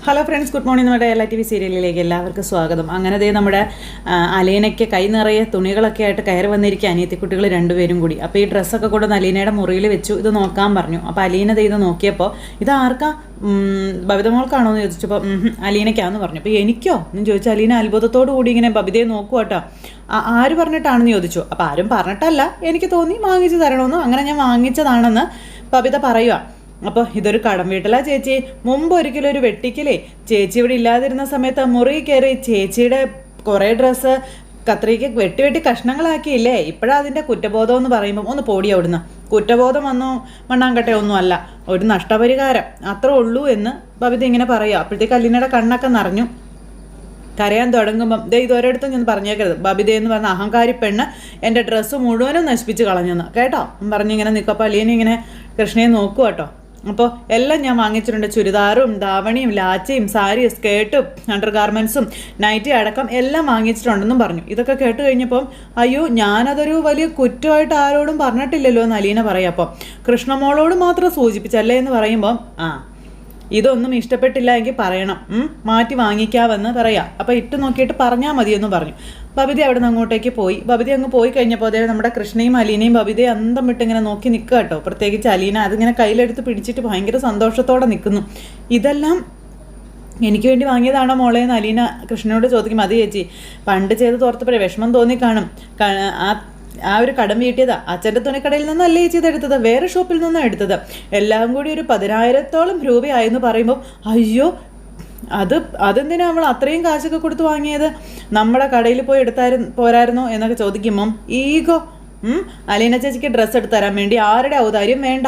Hello friends, good morning. നമ്മുടെ LITV സീരിയലിലേക്ക് എല്ലാവർക്കും സ്വാഗതം. അങ്ങനെ ദേ നമ്മുടെ അലീനയ്ക്ക് കൈ നിറയെ തുണികളൊക്കെ ആയിട്ട് കയറി വന്നിരിക്കുക അനിയത്തിക്കുട്ടികൾ രണ്ടുപേരും കൂടി. അപ്പോൾ ഈ ഡ്രസ്സൊക്കെ കൊണ്ട് അലീനയുടെ മുറിയിൽ വെച്ചു, ഇത് നോക്കാൻ പറഞ്ഞു. അപ്പോൾ അലീന ഇത് നോക്കിയപ്പോൾ ഇത് ആർക്കാ, ബബിത മോൾക്കാണോ എന്ന് ചോദിച്ചപ്പോൾ അലീനയ്ക്കാന്ന് പറഞ്ഞു. അപ്പോൾ എനിക്കോ എന്ന് ചോദിച്ചാൽ അലീന അത്ഭുതത്തോടു കൂടി ഇങ്ങനെ ബബിതയെ നോക്കുക കേട്ടോ. ആര് പറഞ്ഞിട്ടാണെന്ന് ചോദിച്ചു. അപ്പോൾ ആരും പറഞ്ഞിട്ടല്ല, എനിക്ക് തോന്നി വാങ്ങിച്ചു തരണമെന്ന്, അങ്ങനെ ഞാൻ വാങ്ങിച്ചതാണെന്ന് ബബിത പറയുക. അപ്പോൾ ഇതൊരു കടം വീട്ടിലാ ചേച്ചി. മുമ്പ് ഒരിക്കലും ഒരു വെട്ടിക്കലേ ചേച്ചി ഇവിടെ ഇല്ലാതിരുന്ന സമയത്ത് മുറി കയറി ചേച്ചിയുടെ കുറേ ഡ്രസ്സ് കത്രിക്ക് വെട്ടി കഷ്ണങ്ങളാക്കിയില്ലേ. ഇപ്പോഴാണ് അതിൻ്റെ കുറ്റബോധം എന്ന് പറയുമ്പം ഒന്ന് പോടി അവിടുന്ന്. കുറ്റബോധം വന്നോ മണ്ണാങ്കട്ടെ ഒന്നും അല്ല, ഒരു നഷ്ടപരിഹാരം അത്രേ ഉള്ളൂ എന്ന് ബബിത ഇങ്ങനെ പറയുക. അപ്പോഴത്തേക്ക് അലീനയുടെ കണ്ണൊക്കെ നിറഞ്ഞു. കരയാൻ തുടങ്ങുമ്പം ഇതൊരിടത്തും ഞാൻ പറഞ്ഞേക്കരുത്, ബബിതയെന്ന് പറഞ്ഞ അഹങ്കാരി പെണ്ണ് എൻ്റെ ഡ്രസ്സ് മുഴുവനും നശിപ്പിച്ച് കളഞ്ഞെന്ന് കേട്ടോ പറഞ്ഞിങ്ങനെ നിൽക്കും. അലീന ഇങ്ങനെ കൃഷ്ണയെ നോക്കുക കേട്ടോ. അപ്പോൾ എല്ലാം ഞാൻ വാങ്ങിച്ചിട്ടുണ്ട്, ചുരിദാറും ധാവണിയും ലാച്ചയും സാരിയും സ്കേർട്ടും അണ്ടർ ഗാർമെൻറ്റ്സും നൈറ്റി അടക്കം എല്ലാം വാങ്ങിച്ചിട്ടുണ്ടെന്നും പറഞ്ഞു. ഇതൊക്കെ കേട്ട് കഴിഞ്ഞപ്പം അയ്യോ ഞാനതൊരു വലിയ കുറ്റമായിട്ട് ആരോടും പറഞ്ഞിട്ടില്ലല്ലോ എന്ന് അലീന പറയാം. അപ്പോൾ കൃഷ്ണമോളോട് മാത്രം സൂചിപ്പിച്ചല്ലേ എന്ന് പറയുമ്പം ഇതൊന്നും ഇഷ്ടപ്പെട്ടില്ല എങ്കിൽ പറയണം, മാറ്റി വാങ്ങിക്കാമെന്ന് പറയാം. അപ്പോൾ ഇട്ട് നോക്കിയിട്ട് പറഞ്ഞാൽ മതിയെന്ന് പറഞ്ഞു. ബബിത അവിടെ നിന്ന് അങ്ങോട്ടേക്ക് പോയി. ബബിത അങ്ങ് പോയി കഴിഞ്ഞപ്പോൾ അതേ നമ്മുടെ കൃഷ്ണയും അലീനയും ബബിതയെ അന്തം വിട്ട് ഇങ്ങനെ നോക്കി നിൽക്കുക കേട്ടോ. പ്രത്യേകിച്ച് അലീന അതിങ്ങനെ കയ്യിലെടുത്ത് പിടിച്ചിട്ട് ഭയങ്കര സന്തോഷത്തോടെ നിൽക്കുന്നു. ഇതെല്ലാം എനിക്ക് വേണ്ടി വാങ്ങിയതാണോ മോളെ എന്ന് അലീന കൃഷ്ണനോട് ചോദിക്കും. അത് ചേച്ചി പണ്ട് ചെയ്ത് തോർത്തപ്പോഴേ വിഷമം തോന്നിക്കാണും, ആ ഒരു കടം വീട്ടിയതാ. അച്ഛൻ്റെ തുണിക്കടയിൽ നിന്നല്ലേ ചേച്ചി ഇതെടുത്തത്, വേറെ ഷോപ്പിൽ നിന്നാണ് എടുത്തത്. എല്ലാം കൂടി ഒരു 10,000-ഓളം രൂപയായെന്ന് പറയുമ്പോൾ അയ്യോ അതെന്തിനാ നമ്മൾ അത്രയും കാശൊക്കെ കൊടുത്ത് വാങ്ങിയത്, നമ്മുടെ കടയിൽ പോയി പോരായിരുന്നോ എന്നൊക്കെ ചോദിക്കുമ്പം ഈഗോ. അലീന ചേച്ചിക്ക് ഡ്രസ്സ് എടുത്ത് തരാൻ വേണ്ടി ആരുടെ ഔദാര്യം വേണ്ട,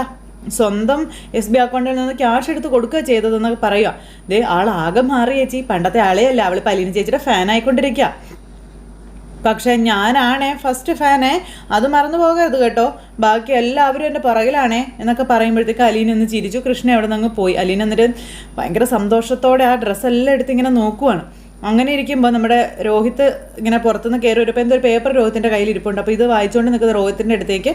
സ്വന്തം SB അക്കൗണ്ടിൽ നിന്ന് ക്യാഷ് എടുത്ത് കൊടുക്കുക ചെയ്തതെന്നൊക്കെ പറയുക. ആളാകെ മാറി ചേച്ചി, പണ്ടത്തെ ആളെയല്ല, അവൾ അലീന ചേച്ചിയുടെ ഫാൻ ആയിക്കൊണ്ടിരിക്കുക. പക്ഷെ ഞാനാണേ ഫസ്റ്റ് ഫാനേ, അത് മറന്നു പോകരുത് കേട്ടോ, ബാക്കി എല്ലാവരും എൻ്റെ പുറകിലാണേ എന്നൊക്കെ പറയുമ്പോഴത്തേക്ക് അലീന ഒന്ന് ചിരിച്ചു. കൃഷ്ണ അവിടെ നിന്ന് പോയി. അലീന എന്നിട്ട് ഭയങ്കര സന്തോഷത്തോടെ ആ ഡ്രസ്സെല്ലാം എടുത്ത് ഇങ്ങനെ നോക്കുവാണ്. അങ്ങനെ ഇരിക്കുമ്പോൾ നമ്മുടെ രോഹിത്ത് ഇങ്ങനെ പുറത്തുനിന്ന് കയറി വരുമ്പോൾ എന്തൊരു പേപ്പർ രോഹിത്തിൻ്റെ കയ്യിൽ ഇരിപ്പുണ്ട്. അപ്പോൾ ഇത് വായിച്ചുകൊണ്ട് നിൽക്കുന്ന രോഹിത്തിൻ്റെ അടുത്തേക്ക്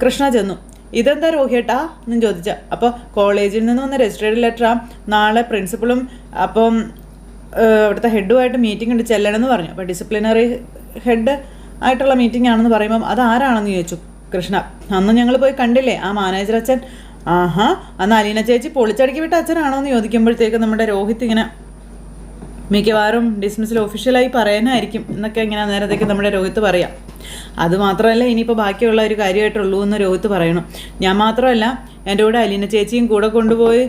കൃഷ്ണ ചെന്നു. ഇതെന്താ രോഹിയേട്ടാ എന്നും ചോദിച്ചാൽ, അപ്പോൾ കോളേജിൽ നിന്ന് വന്ന രജിസ്ട്രേഡ് ലെറ്ററാ, നാളെ പ്രിൻസിപ്പളും അപ്പം അവിടുത്തെ ഹെഡുമായിട്ട് മീറ്റിംഗ് ഉണ്ട്, ചെല്ലണമെന്ന് പറഞ്ഞു. അപ്പോൾ ഡിസിപ്ലിനറി ഹെഡ് ആയിട്ടുള്ള മീറ്റിംഗ് ആണെന്ന് പറയുമ്പം അത് ആരാണെന്ന് ചോദിച്ചു കൃഷ്ണ. അന്ന് ഞങ്ങൾ പോയി കണ്ടില്ലേ ആ മാനേജർ അച്ഛൻ. അന്ന് അലീന ചേച്ചി പൊളിച്ചടുക്കി വിട്ട അച്ഛനാണോ എന്ന് ചോദിക്കുമ്പോഴത്തേക്ക് നമ്മുടെ രോഹിത് ഇങ്ങനെ മിക്കവാറും ഡിസ്മിസിൽ ഒഫീഷ്യലായി പറയാനായിരിക്കും എന്നൊക്കെ ഇങ്ങനെ നേരത്തേക്ക് നമ്മുടെ രോഹിത്ത് പറയാം. അതുമാത്രമല്ല ഇനിയിപ്പോൾ ബാക്കിയുള്ള ഒരു കാര്യമായിട്ടുള്ളൂ എന്ന് രോഹിത്ത് പറയണം. ഞാൻ മാത്രമല്ല എൻ്റെ കൂടെ അലീന ചേച്ചിയും കൂടെ കൊണ്ടുപോയി,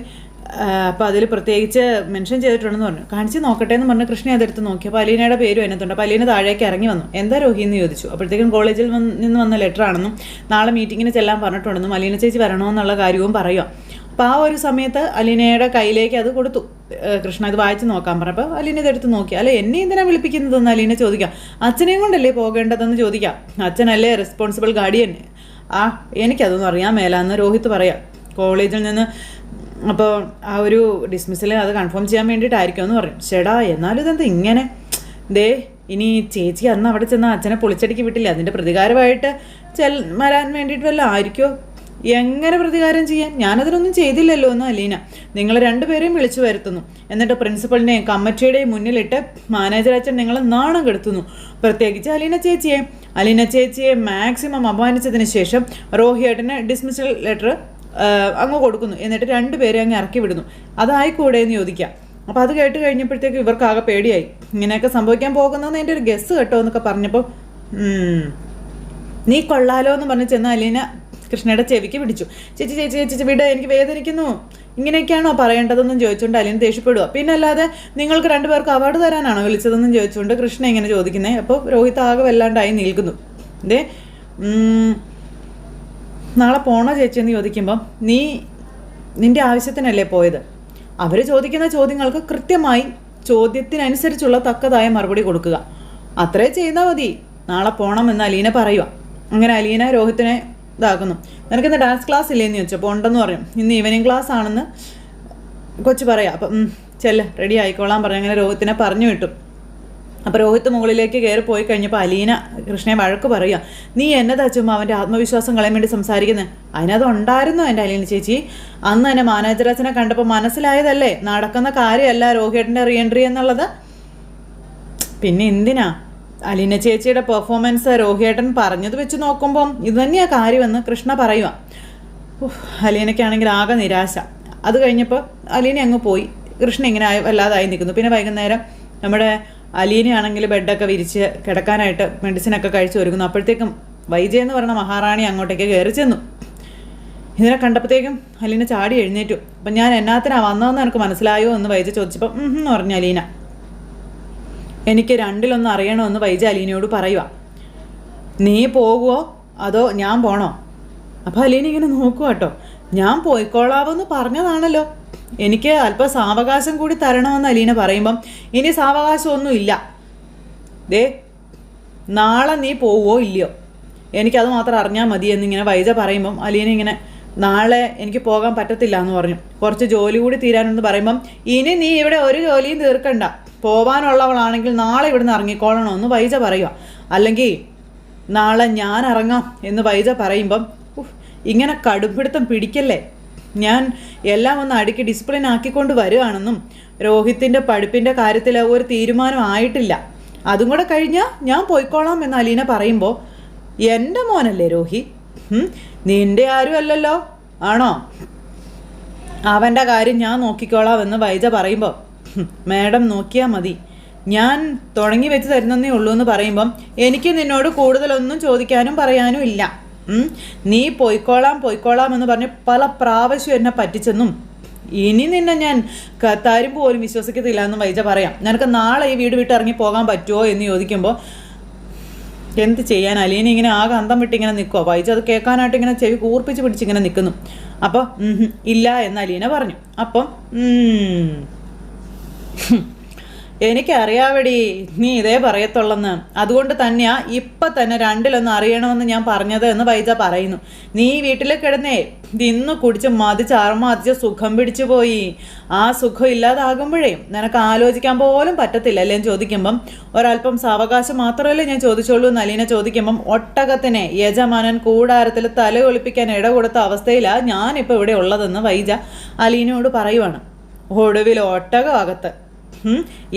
അപ്പോൾ അതിൽ പ്രത്യേകിച്ച് മെൻഷൻ ചെയ്തിട്ടുണ്ടെന്ന് പറഞ്ഞു. കാണിച്ച് നോക്കട്ടെ എന്ന് പറഞ്ഞ് കൃഷ്ണ അതെടുത്ത് നോക്കി. അപ്പോൾ അലീനയുടെ പേരും അതിനകത്തുണ്ട്. അപ്പോൾ അലീന താഴേക്ക് ഇറങ്ങി വന്നു. എന്താ രോഹി എന്ന് ചോദിച്ചു. അപ്പോഴത്തേക്കും കോളേജിൽ നിന്ന് വന്ന ലെറ്റർ ആണെന്നും നാളെ മീറ്റിങ്ങിന് ചെല്ലാൻ പറഞ്ഞിട്ടുണ്ടെന്നും അലീന ചേച്ചി വരണമെന്നുള്ള കാര്യവും പറയുക. അപ്പോൾ ആ ഒരു സമയത്ത് അലീനയുടെ കയ്യിലേക്ക് അത് കൊടുത്തു. കൃഷ്ണ ഇത് വായിച്ച് നോക്കാൻ പറഞ്ഞപ്പോൾ അലീന ഇതെടുത്ത് നോക്കി. അല്ല എന്നെ എന്തിനാണ് വിളിപ്പിക്കുന്നതെന്ന് അലീന ചോദിക്കാം. അച്ഛനെയും കൊണ്ടല്ലേ പോകേണ്ടതെന്ന് ചോദിക്കാം. അച്ഛനല്ലേ റെസ്പോൺസിബിൾ ഗാർഡിയൻ. എനിക്കതൊന്നും അറിയാൻ മേലാന്ന് രോഹിത്ത് പറയാം. കോളേജിൽ നിന്ന് അപ്പോൾ ആ ഒരു ഡിസ്മിസിൽ അത് കൺഫേം ചെയ്യാൻ വേണ്ടിയിട്ടായിരിക്കും എന്ന് പറയും. ചേടാ എന്നാലും ഇതെന്താ ഇങ്ങനെ, ഇനി ചേച്ചി അന്ന് അവിടെ ചെന്ന് അച്ഛനെ പൊളിച്ചടിക്ക് വിട്ടില്ല, അതിൻ്റെ പ്രതികാരമായിട്ട് വരാൻ വേണ്ടിയിട്ട് വല്ല ആയിരിക്കുമോ? എങ്ങനെ പ്രതികാരം ചെയ്യാൻ, ഞാനതിനൊന്നും ചെയ്തില്ലല്ലോ എന്ന് അലീന. നിങ്ങൾ രണ്ടുപേരെയും വിളിച്ചു വരുത്തുന്നു, എന്നിട്ട് പ്രിൻസിപ്പളിനെയും കമ്മിറ്റിയുടെയും മുന്നിലിട്ട് മാനേജർ അച്ഛൻ നിങ്ങളെ നാണം കെടുത്തുന്നു. പ്രത്യേകിച്ച് അലീന ചേച്ചിയെ മാക്സിമം അപമാനിച്ചതിന് ശേഷം രോഹിയേട്ടന് ഡിസ്മിസൽ ലെറ്റർ അങ്ങ് കൊടുക്കുന്നു, എന്നിട്ട് രണ്ടുപേരെ അങ്ങ് ഇറക്കി വിടുന്നു. അതായിക്കൂടെ എന്ന് ചോദിക്കാം. അപ്പോൾ അത് കേട്ട് കഴിഞ്ഞപ്പോഴത്തേക്ക് ഇവർക്കാകെ പേടിയായി. ഇങ്ങനെയൊക്കെ സംഭവിക്കാൻ പോകുന്നതെന്ന് എൻ്റെ ഒരു ഗസ് കേട്ടോ എന്നൊക്കെ പറഞ്ഞപ്പോൾ നീ കൊള്ളാലോ എന്ന് പറഞ്ഞ് ചെന്ന് അലീന കൃഷ്ണയുടെ ചെവിക്ക് പിടിച്ചു. ചേച്ചി ചേച്ചി ചേച്ചി വിട്, എനിക്ക് വേദനിക്കുന്നു, ഇങ്ങനെയൊക്കെയാണോ പറയേണ്ടതെന്നും ചോദിച്ചുകൊണ്ട് അലീന ദേഷ്യപ്പെടുക. പിന്നെ അല്ലാതെ നിങ്ങൾക്ക് രണ്ടുപേർക്ക് അവാർഡ് തരാനാണോ വിളിച്ചതെന്നും ചോദിച്ചുകൊണ്ട് കൃഷ്ണ ഇങ്ങനെ ചോദിക്കുന്നത്. അപ്പോൾ രോഹിത് ആകെ വല്ലാണ്ടായി നിൽക്കുന്നു. നാളെ പോണോ ചേച്ചി എന്ന് ചോദിക്കുമ്പം നിൻ്റെ ആവശ്യത്തിനല്ലേ പോയത്, അവർ ചോദിക്കുന്ന ചോദ്യങ്ങൾക്ക് കൃത്യമായി ചോദ്യത്തിനനുസരിച്ചുള്ള തക്കതായ മറുപടി കൊടുക്കുക, അത്രേ ചെയ്താൽ മതി. നാളെ പോകണമെന്ന് അലീന പറയുക. അങ്ങനെ അലീന രോഹിത്തിനെ ഇതാക്കുന്നു. നിനക്കിന്ന് ഡാൻസ് ക്ലാസ് ഇല്ലേന്ന് ചോദിച്ചപ്പോൾ ഉണ്ടെന്ന് പറയും. ഇന്ന് ഈവനിങ് ക്ലാസ് ആണെന്ന് കൊച്ചു പറയാം. അപ്പം റെഡി ആയിക്കോളാൻ പറഞ്ഞു. അങ്ങനെ രോഹിത്തിനെ പറഞ്ഞു വിട്ടു. അപ്പോൾ രോഹിത്ത് മുകളിലേക്ക് കയറി പോയി കഴിഞ്ഞപ്പോൾ അലീന കൃഷ്ണയെ വഴക്ക് പറയുക, നീ എന്നതാ ചുമ്മാ അവൻ്റെ ആത്മവിശ്വാസം കളയാൻ വേണ്ടി സംസാരിക്കുന്നത്? അതിനത് ഉണ്ടായിരുന്നു എൻ്റെ അലീന ചേച്ചി. അന്ന് തന്നെ മാനേജറച്ചനെ കണ്ടപ്പോൾ മനസ്സിലായതല്ലേ നടക്കുന്ന കാര്യമല്ല രോഹിയേട്ടൻ്റെ റീഎൻട്രി എന്നുള്ളത്. പിന്നെ എന്തിനാ അലീന ചേച്ചിയുടെ പെർഫോമൻസ് രോഹിയേട്ടൻ പറഞ്ഞത് വെച്ച് നോക്കുമ്പം ഇത് തന്നെയാണ് കാര്യമെന്ന് കൃഷ്ണ പറയുക. അലീനയ്ക്കാണെങ്കിൽ ആകെ നിരാശ. അത് കഴിഞ്ഞപ്പോൾ അലീന അങ്ങ് പോയി. കൃഷ്ണ ഇങ്ങനെ വല്ലാതായി നിൽക്കുന്നു. പിന്നെ വൈകുന്നേരം നമ്മുടെ അലീനയാണെങ്കിൽ ബെഡൊക്കെ വിരിച്ച് കിടക്കാനായിട്ട് മെഡിസിനൊക്കെ കഴിച്ച് ഒരുങ്ങുന്നു. അപ്പോഴത്തേക്കും വൈജയ എന്ന് പറയുന്ന മഹാറാണി അങ്ങോട്ടേക്ക് കയറി ചെന്നു. ഇതിനെ കണ്ടപ്പോഴത്തേക്കും അലീന ചാടി എഴുന്നേറ്റു. അപ്പം ഞാൻ എന്നാത്തിനാണ് വന്നതെന്ന് എനിക്ക് മനസ്സിലായോ എന്ന് വൈജ ചോദിച്ചപ്പോൾ എന്ന് പറഞ്ഞു അലീന. എനിക്ക് രണ്ടിലൊന്നും അറിയണമെന്ന് വൈജ അലീനയോട് പറയുക. നീ പോകുമോ അതോ ഞാൻ പോണോ? അപ്പോൾ അലീന ഇങ്ങനെ നോക്കുക കേട്ടോ. ഞാൻ പോയിക്കോളാവെന്ന് പറഞ്ഞതാണല്ലോ, എനിക്ക് അല്പം സാവകാശം കൂടി തരണമെന്ന് അലീന പറയുമ്പം ഇനി സാവകാശമൊന്നുമില്ല. ദേ നാളെ നീ പോവോ ഇല്ലയോ, എനിക്കത് മാത്രം അറിഞ്ഞാൽ മതി എന്നിങ്ങനെ വൈജ പറയുമ്പം അലീന ഇങ്ങനെ നാളെ എനിക്ക് പോകാൻ പറ്റത്തില്ല എന്ന് പറഞ്ഞു. കുറച്ച് ജോലി കൂടി തീരാനെന്ന് പറയുമ്പം ഇനി നീ ഇവിടെ ഒരു ജോലിയും തീർക്കണ്ട, പോവാനുള്ളവളാണെങ്കിൽ നാളെ ഇവിടുന്ന് ഇറങ്ങിക്കോളണമെന്ന് വൈജ പറയുക. അല്ലെങ്കിൽ നാളെ ഞാൻ ഇറങ്ങാം എന്ന് വൈജ പറയുമ്പം ഇങ്ങനെ കടുംപിടുത്തം പിടിക്കല്ലേ, ഞാൻ എല്ലാം ഒന്ന് അടുക്കി ഡിസിപ്ലിൻ ആക്കിക്കൊണ്ട് വരികയാണെന്നും രോഹിത്തിൻ്റെ പഠിപ്പിൻ്റെ കാര്യത്തിൽ ഒരു തീരുമാനം ആയിട്ടില്ല, അതും കൂടെ കഴിഞ്ഞാൽ ഞാൻ പോയിക്കോളാം എന്ന് അലീന പറയുമ്പോൾ എൻ്റെ മോനല്ലേ രോഹി, നിൻ്റെ ആരും അല്ലല്ലോ ആണോ, അവൻ്റെ കാര്യം ഞാൻ നോക്കിക്കോളാം എന്ന് വൈജ പറയുമ്പോൾ മാഡം നോക്കിയാൽ മതി, ഞാൻ തുടങ്ങി വെച്ച് തരുന്നതേ ഉള്ളൂ എന്ന് പറയുമ്പം എനിക്ക് നിന്നോട് കൂടുതലൊന്നും ചോദിക്കാനും പറയാനും ഇല്ല. നീ പോയിക്കോളാം എന്ന് പറഞ്ഞ് പല പ്രാവശ്യം എന്നെ പറ്റിച്ചെന്നും ഇനി നിന്നെ ഞാൻ താരുമ്പ് പോലും വിശ്വസിക്കത്തില്ല എന്നും വൈജ പറയാം. നിനക്ക് നാളെ ഈ വീട് വിട്ട് ഇറങ്ങി പോകാൻ പറ്റുമോ എന്ന് ചോദിക്കുമ്പോൾ എന്ത് ചെയ്യാൻ അലീന ഇങ്ങനെ ആകെ അന്തം വിട്ട് ഇങ്ങനെ നിൽക്കുമോ. വൈജ അത് കേൾക്കാനായിട്ട് ഇങ്ങനെ ചെവി കൂർപ്പിച്ച് പിടിച്ചിങ്ങനെ നിൽക്കുന്നു. അപ്പോൾ ഇല്ല എന്ന് അലീന പറഞ്ഞു. അപ്പം എനിക്കറിയാവടി നീ ഇതേ പറയത്തുള്ളെന്ന്, അതുകൊണ്ട് തന്നെയാ ഇപ്പം തന്നെ രണ്ടിലൊന്നും അറിയണമെന്ന് ഞാൻ പറഞ്ഞത് എന്ന് വൈജ പറയുന്നു. നീ വീട്ടിൽ കിടന്നേ തിന്നു കുടിച്ച് മതിച്ച് സുഖം പിടിച്ചു പോയി, ആ സുഖം ഇല്ലാതാകുമ്പോഴേ നിനക്ക് ആലോചിക്കാൻ പോലും പറ്റത്തില്ല അല്ലേ എന്ന് ചോദിക്കുമ്പം ഒരല്പം സാവകാശം മാത്രമല്ലേ ഞാൻ ചോദിച്ചോളൂ എന്ന് അലീന ചോദിക്കുമ്പം ഒട്ടകത്തിനെ യജമാനൻ കൂടാരത്തിൽ തല ഒളിപ്പിക്കാൻ ഇട കൊടുത്ത അവസ്ഥയിലാണ് ഞാനിപ്പോൾ ഇവിടെ ഉള്ളതെന്ന് വൈജ അലീനയോട് പറയുവാണ്. ഒടുവിൽ ഒട്ടകമകത്ത്,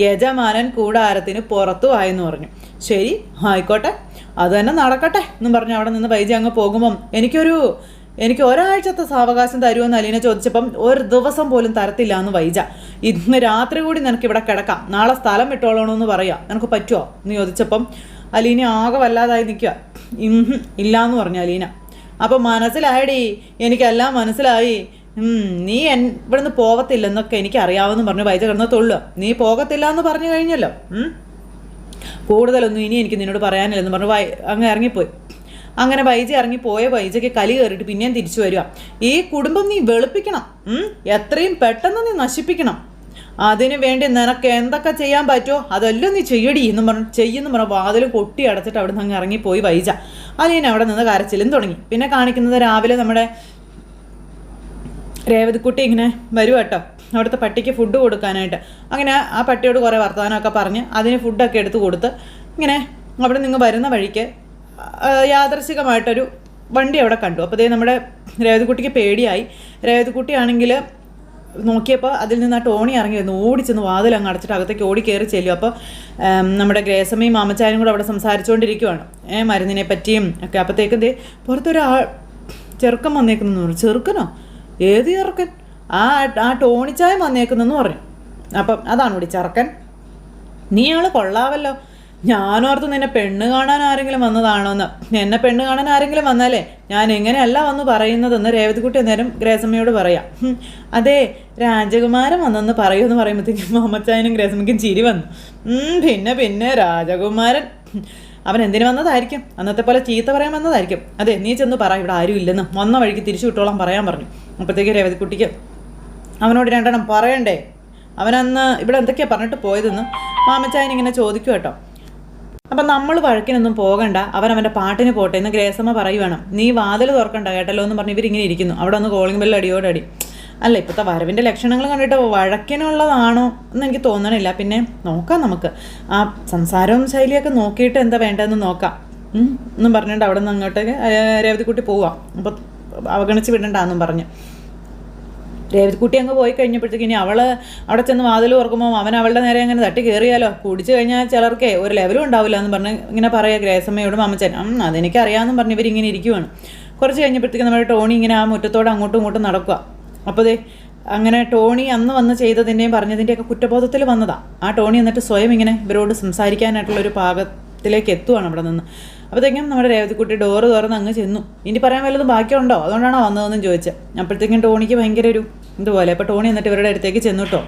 യജമാനൻ കൂടാരത്തിന് പുറത്തു ആയെന്ന് പറഞ്ഞു. ശരി ആയിക്കോട്ടെ, അത് തന്നെ നടക്കട്ടെ എന്നും പറഞ്ഞ് അവിടെ നിന്ന് വൈജ അങ്ങ് പോകുമ്പം എനിക്ക് ഒരാഴ്ചത്തെ സാവകാശം തരുമെന്ന് അലീന ചോദിച്ചപ്പം ഒരു ദിവസം പോലും തരത്തില്ല എന്ന് വൈജ. ഇന്ന് രാത്രി കൂടി നിനക്കിവിടെ കിടക്കാം, നാളെ സ്ഥലം വിട്ടോളണമെന്ന് പറയാം, നിനക്ക് പറ്റുമോ എന്ന് ചോദിച്ചപ്പം അലീന ആകെ വല്ലാതായി നിൽക്കുക. ഇല്ലയെന്ന് പറഞ്ഞു അലീന. അപ്പം മനസ്സിലായടി, എനിക്കെല്ലാം മനസ്സിലായി, നീ ഇവിടുന്ന് പോകത്തില്ലെന്നൊക്കെ എനിക്കറിയാമെന്ന് പറഞ്ഞു വൈജ കിടന്ന് തൊള്ളുക. നീ പോകത്തില്ല എന്ന് പറഞ്ഞു കഴിഞ്ഞല്ലോ, കൂടുതലൊന്നും ഇനി എനിക്ക് നിന്നോട് പറയാനില്ലെന്ന് പറഞ്ഞു അങ്ങ് ഇറങ്ങിപ്പോയി. അങ്ങനെ വൈജ ഇറങ്ങിപ്പോയ വൈജയ്ക്ക് കലി കയറിയിട്ട് പിന്നെയും തിരിച്ചു വരിക. ഈ കുടുംബം നീ വെളുപ്പിക്കണം, എത്രയും പെട്ടെന്ന് നീ നശിപ്പിക്കണം, അതിനു വേണ്ടി നിനക്ക് എന്തൊക്കെ ചെയ്യാൻ പറ്റുമോ അതെല്ലാം നീ ചെയ്യടി എന്നും പറഞ്ഞു വാതിൽ കൊട്ടി അടച്ചിട്ട് അവിടെ നിന്ന് അങ്ങ് ഇറങ്ങിപ്പോയി വൈജ. അലീന അവിടെ നിന്ന് കരച്ചിലും തുടങ്ങി. പിന്നെ കാണിക്കുന്നത് രാവിലെ നമ്മുടെ രേവതിക്കുട്ടി ഇങ്ങനെ വരും കേട്ടോ അവിടുത്തെ പട്ടിക്ക് ഫുഡ് കൊടുക്കാനായിട്ട്. അങ്ങനെ ആ പട്ടിയോട് കുറേ വർത്തമാനമൊക്കെ പറഞ്ഞ് അതിന് ഫുഡൊക്കെ എടുത്ത് കൊടുത്ത് ഇങ്ങനെ അവിടെ നിന്ന് വരുന്ന വഴിക്ക് യാദൃശികമായിട്ടൊരു വണ്ടി അവിടെ കണ്ടു. അപ്പോൾ നമ്മുടെ രേവതിക്കുട്ടിക്ക് പേടിയായി. രേവതിക്കുട്ടിയാണെങ്കിൽ നോക്കിയപ്പോൾ അതിൽ നിന്ന് ആ ടോണി ഇറങ്ങി വരുന്നു, ഓടിച്ചെന്ന് വാതിൽ അങ്ങ് അടച്ചിട്ട് അകത്തേക്ക് ഓടി കയറി ചെല്ലും. അപ്പോൾ നമ്മുടെ ഗ്രേസമ്മയും മാമച്ചാനും കൂടെ അവിടെ സംസാരിച്ചുകൊണ്ടിരിക്കുവാണ് മരുന്നിനെ പറ്റിയും ഒക്കെ. അപ്പോഴത്തേക്കും പുറത്തൊരു ചെറുക്കൻ വന്നേക്കുന്നു പറഞ്ഞു. ചെറുക്കനോ? ഏത് ചെറുക്കൻ? ആ ടോണിച്ചായം വന്നേക്കുന്നെന്ന് പറഞ്ഞു. അപ്പം അതാണ് കൂടി ചെറുക്കൻ, നീ ആൾ കൊള്ളാവല്ലോ, ഞാനോർത്ത് നിന്നെ പെണ്ണ് കാണാൻ ആരെങ്കിലും വന്നതാണോന്ന്. എന്നെ പെണ്ണ് കാണാൻ ആരെങ്കിലും വന്നാലേ ഞാൻ എങ്ങനെയല്ല വന്ന് പറയുന്നതെന്ന് രേവതിക്കുട്ടി അന്നേരം ഗ്രേസമ്മയോട് പറയാം. അതെ, രാജകുമാരൻ വന്നെന്ന് പറയുമെന്ന് പറയുമ്പോഴത്തേക്കും മാമച്ചായനും ഗ്രേസമ്മയ്ക്കും ചിരി വന്നു. പിന്നെ രാജകുമാരൻ അവൻ എന്തിനു വന്നതായിരിക്കും, അന്നത്തെ പോലെ ചീത്ത പറയാൻ വന്നതായിരിക്കും. അതെ, നീ ചെന്ന് പറ ഇവിടെ ആരും ഇല്ലെന്ന്, വന്ന വഴിക്ക് തിരിച്ചു വിട്ടോളാം പറയാൻ പറഞ്ഞു. അപ്പോഴത്തേക്ക് രേവതിക്കുട്ടിക്ക് അവനോട് രണ്ടെണ്ണം പറയണ്ടേ, അവനന്ന് ഇവിടെ എന്തൊക്കെയാണ് പറഞ്ഞിട്ട് പോയതെന്ന് മാമച്ചായൻ ഇങ്ങനെ ചോദിക്കും കേട്ടോ. അപ്പം നമ്മൾ വഴക്കിനൊന്നും പോകണ്ട, അവൻ്റെ പാട്ടിന് പോട്ടെ എന്ന് ഗ്രേസമ്മ പറയുവാണ്. നീ വാതിൽ തുറക്കണ്ട കേട്ടല്ലോ എന്ന് പറഞ്ഞ് ഇവരിങ്ങനെ ഇരിക്കുന്നു. അവിടെ ഒന്ന് കോളിംഗ് ബെല്ല് അടിയോടടി. അല്ല ഇപ്പോഴത്തെ വരവിൻ്റെ ലക്ഷണങ്ങൾ കണ്ടിട്ട് വഴക്കിനുള്ളതാണോ എന്ന് എനിക്ക് തോന്നണില്ല. പിന്നെ നോക്കാം, നമുക്ക് ആ സംസാരവും ശൈലിയൊക്കെ നോക്കിയിട്ട് എന്താ വേണ്ടതെന്ന് നോക്കാം എന്നും പറഞ്ഞിട്ട് അവിടെ നിന്ന് അങ്ങോട്ടേക്ക് രേവതിക്കുട്ടി പോവാം. അപ്പോൾ അവഗണിച്ച് വിടണ്ടെന്നും പറഞ്ഞ് രേവതിക്കുട്ടി അങ്ങ് പോയി കഴിഞ്ഞപ്പോഴത്തേക്ക് ഇനി അവൾ അവിടെ ചെന്ന് വാതിൽ ഓർക്കുമ്പോൾ അവൻ അവളുടെ നേരെ അങ്ങനെ തട്ടി കയറിയാലോ, കുടിച്ചു കഴിഞ്ഞാൽ ചിലർക്കേ ഒരു ലെവലും ഉണ്ടാവില്ല എന്ന് പറഞ്ഞ് ഇങ്ങനെ പറയുക ഗ്രേസമ്മയോടും അമ്മച്ചൻ. അതെനിക്കറിയാമെന്നും പറഞ്ഞ് ഇവരിങ്ങനെ ഇരിക്കുവാണ്. കുറച്ച് കഴിഞ്ഞപ്പോഴത്തേക്ക് നമ്മുടെ ടോണി ഇങ്ങനെ ആ മുറ്റത്തോടെ അങ്ങോട്ടും ഇങ്ങോട്ടും നടക്കുക. അപ്പോൾ അങ്ങനെ ടോണി അന്ന് വന്ന് ചെയ്തതിൻ്റെയും പറഞ്ഞതിൻ്റെയൊക്കെ കുറ്റബോധത്തിൽ വന്നതാണ്. ആ ടോണി എന്നിട്ട് സ്വയം ഇങ്ങനെ ഇവരോട് സംസാരിക്കാനായിട്ടുള്ളൊരു പാകത്തിലേക്ക് എത്തുവാണ് അവിടെ നിന്ന്. അപ്പോഴത്തേക്കും നമ്മുടെ രേവതിക്കുട്ടി ഡോറ് തുറന്ന് അങ്ങ് ചെന്നു. ഇനി പറയാൻ വല്ലതും ബാക്കിയുണ്ടോ, അതുകൊണ്ടാണോ വന്നതെന്നും ചോദിച്ചത്. അപ്പോഴത്തേക്കും ടോണിക്ക് ഭയങ്കര ഒരു ഇതുപോലെ. അപ്പോൾ ടോണി എന്നിട്ട് ഇവരുടെ അടുത്തേക്ക് ചെന്നു കേട്ടോ.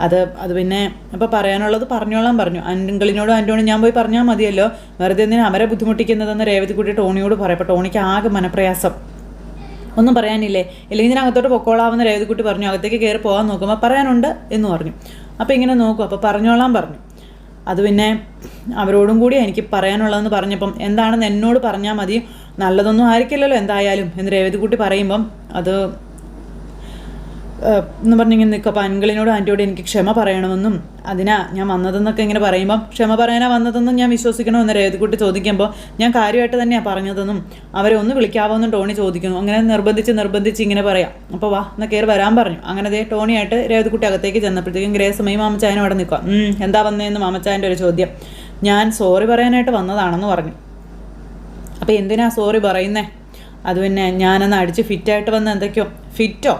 അത് പിന്നെ അപ്പോൾ പറയാനുള്ളത് പറഞ്ഞോളാൻ പറഞ്ഞു. അങ്കിളിനോടും ആൻറ്റോണി ഞാൻ പോയി പറഞ്ഞാൽ മതിയല്ലോ, വെറുതെ എന്തിനാ അവരെ ബുദ്ധിമുട്ടിക്കുന്നതെന്ന് രേവതിക്കുട്ടി ടോണിയോട് പറയും. അപ്പോൾ ടോണിക്ക് ആകെ മനപ്രയാസം, ഒന്നും പറയാനില്ലേ, ഇല്ലെങ്കിൽ ഞാൻ അകത്തോട്ട് പൊക്കോളാമെന്ന് രേവതിക്കുട്ടി പറഞ്ഞു. അകത്തേക്ക് കയറി പോകാൻ നോക്കുമ്പോൾ പറയാനുണ്ട് എന്ന് പറഞ്ഞു. അപ്പോൾ ഇങ്ങനെ നോക്കും. അപ്പോൾ പറഞ്ഞോളാൻ പറഞ്ഞു. അത് പിന്നെ അവരോടും കൂടി എനിക്ക് പറയാനുള്ളതെന്ന് പറഞ്ഞപ്പം എന്താണെന്ന് എന്നോട് പറഞ്ഞാൽ മതി, നല്ലതൊന്നും ആയിരിക്കില്ലല്ലോ എന്തായാലും എന്ന് രേവതിക്കുട്ടി പറയുമ്പം അത് എന്ന് പറഞ്ഞിങ്ങനെ നിൽക്കും. അപ്പോൾ അങ്കിളിനോടും ആൻറ്റിയോടും എനിക്ക് ക്ഷമ പറയണമെന്നും അതിനാ ഞാൻ വന്നതെന്നൊക്കെ ഇങ്ങനെ പറയുമ്പം ക്ഷമ പറയാനാ വന്നതെന്നും ഞാൻ വിശ്വസിക്കണമെന്ന് രേവതിക്കുട്ടി ചോദിക്കുമ്പോൾ ഞാൻ കാര്യമായിട്ട് തന്നെയാണ് പറഞ്ഞതെന്നും അവരെ ഒന്ന് വിളിക്കാവോന്നും ടോണി ചോദിക്കുന്നു. അങ്ങനെ നിർബന്ധിച്ച് ഇങ്ങനെ പറയാം. അപ്പോൾ വാ എന്നാൽ കയറി വരാൻ പറഞ്ഞു. അങ്ങനെ ടോണിയായിട്ട് രേവതിക്കുട്ടി അകത്തേക്ക് ചെന്നപ്പോഴത്തേക്കും ഗ്രേസമ്മയും മാമച്ചായനും അവിടെ നിൽക്കുക. എന്താ വന്നതെന്ന് മാമച്ചായൻ്റെ ഒരു ചോദ്യം. ഞാൻ സോറി പറയാനായിട്ട് വന്നതാണെന്ന് പറഞ്ഞു. അപ്പോൾ എന്തിനാ സോറി പറയുന്നേ? അത് പിന്നെ ഞാനന്ന് അടിച്ച് ഫിറ്റായിട്ട് വന്ന് എന്തൊക്കെയോ ഫിറ്റോ,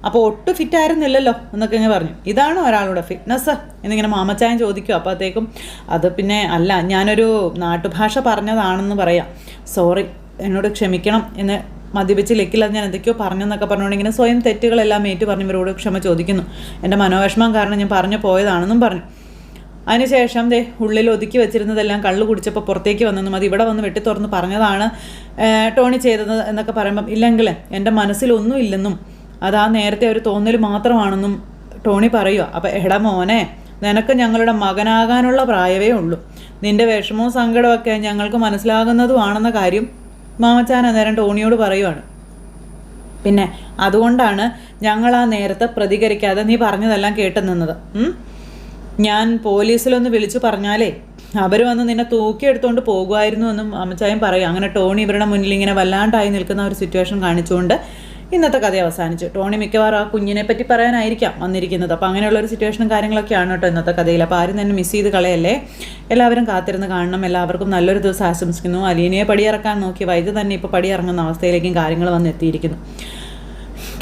അപ്പോൾ ഒട്ടും ഫിറ്റായിരുന്നില്ലല്ലോ എന്നൊക്കെ ഇങ്ങനെ പറഞ്ഞു. ഇതാണോ ഒരാളുടെ ഫിറ്റ്നസ് എന്നിങ്ങനെ മാമച്ചായൻ ചോദിക്കും. അപ്പോഴത്തേക്കും അത് പിന്നെ അല്ല, ഞാനൊരു നാട്ടുഭാഷ പറഞ്ഞതാണെന്ന് പറയാം, സോറി എന്നോട് ക്ഷമിക്കണം എന്ന് മദ്യപിച്ച് ലെക്കില്ലാതെ ഞാൻ എന്തൊക്കെയോ പറഞ്ഞെന്നൊക്കെ പറഞ്ഞുകൊണ്ട് ഇങ്ങനെ സ്വയം തെറ്റുകളെല്ലാം ഏറ്റു പറഞ്ഞ് ഇവരോട് ക്ഷമ ചോദിക്കുന്നു. എൻ്റെ മനോവിഷമം കാരണം ഞാൻ പറഞ്ഞു പോയതാണെന്നും പറഞ്ഞു. അതിനുശേഷം ഉള്ളിൽ ഒതുക്കി വെച്ചിരുന്നതെല്ലാം കള്ളു കുടിച്ചപ്പോൾ പുറത്തേക്ക് വന്നെന്നും അത് ഇവിടെ വന്ന് വെട്ടി തുറന്ന് പറഞ്ഞതാണ് ടോണി ചെയ്തത് എന്നൊക്കെ പറയുമ്പം ഇല്ലെങ്കിൽ എൻ്റെ മനസ്സിലൊന്നും ഇല്ലെന്നും അതാ നേരത്തെ ഒരു തോന്നൽ മാത്രമാണെന്നും ടോണി പറയുക. അപ്പോൾ എടാ മോനെ, നിനക്ക് ഞങ്ങളുടെ മകനാകാനുള്ള പ്രായമേ ഉള്ളൂ, നിൻ്റെ വിഷമവും സങ്കടമൊക്കെ ഞങ്ങൾക്ക് മനസ്സിലാകുന്നതുമാണെന്ന കാര്യം മാമച്ചാൻ അന്നേരം ടോണിയോട് പറയുവാണ്. പിന്നെ അതുകൊണ്ടാണ് ഞങ്ങൾ ആ നേരത്തെ പ്രതികരിക്കാതെ നീ പറഞ്ഞതെല്ലാം കേട്ട് നിന്നത്. ഞാൻ പോലീസിലൊന്ന് വിളിച്ചു പറഞ്ഞാലേ അവർ വന്ന് നിന്നെ തൂക്കിയെടുത്തുകൊണ്ട് പോകുമായിരുന്നു എന്നും മാമച്ചായൻ പറയും. അങ്ങനെ ടോണി ഇവരുടെ മുന്നിൽ ഇങ്ങനെ വല്ലാണ്ടായി നിൽക്കുന്ന ഒരു സിറ്റുവേഷൻ കാണിച്ചുകൊണ്ട് ഇന്നത്തെ കഥ അവസാനിച്ചു. ടോണി മിക്കവാറും ആ കുഞ്ഞിനെ പറ്റി പറയാനായിരിക്കാം വന്നിരിക്കുന്നത്. അപ്പോൾ അങ്ങനെയുള്ളൊരു സിറ്റുവേഷനും കാര്യങ്ങളൊക്കെയാണ് കേട്ടോ ഇന്നത്തെ കഥയിൽ. അപ്പോൾ ആരും തന്നെ മിസ് ചെയ്ത് കളയല്ലേ, എല്ലാവരും കാത്തിരുന്ന് കാണണം. എല്ലാവർക്കും നല്ലൊരു ദിവസം ആശംസിക്കുന്നു. അലീനയെ പടിയിറക്കാൻ നോക്കി വൈദ്യ തന്നെ ഇപ്പോൾ പടിയിറങ്ങുന്ന അവസ്ഥയിലേക്കും കാര്യങ്ങൾ വന്നെത്തിയിരിക്കുന്നു.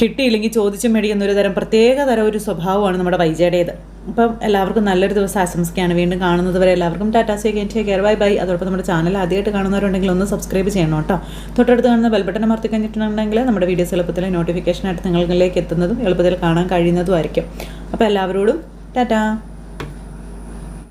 കിട്ടിയില്ലെങ്കിൽ ചോദിച്ചും മേടിക്കുന്ന ഒരു തരം പ്രത്യേക ഒരു സ്വഭാവമാണ് നമ്മുടെ വൈജയുടേത്. അപ്പം എല്ലാവർക്കും നല്ലൊരു ദിവസം ആശംസിക്കുകയാണ്. വീണ്ടും കാണുന്നത് വരെ എല്ലാവർക്കും Tata, say care, bye bye. അതോടൊപ്പം നമ്മുടെ ചാനൽ ആദ്യമായിട്ട് കാണുന്നവരുണ്ടെങ്കിൽ ഒന്ന് സബ്സ്ക്രൈബ് ചെയ്യണം കേട്ടോ. തൊട്ടടുത്ത് കാണുന്ന ബെൽ ബട്ടൺ അമർത്തി കഴിഞ്ഞിട്ടുണ്ടെങ്കിൽ നമ്മുടെ വീഡിയോസ് എളുപ്പത്തിൽ നോട്ടിഫിക്കേഷനായിട്ട് നിങ്ങളിലേക്ക് എത്തുന്നതും എളുപ്പത്തിൽ കാണാൻ കഴിയുന്നതും ആയിരിക്കും. അപ്പോൾ എല്ലാവരോടും ടാറ്റാ.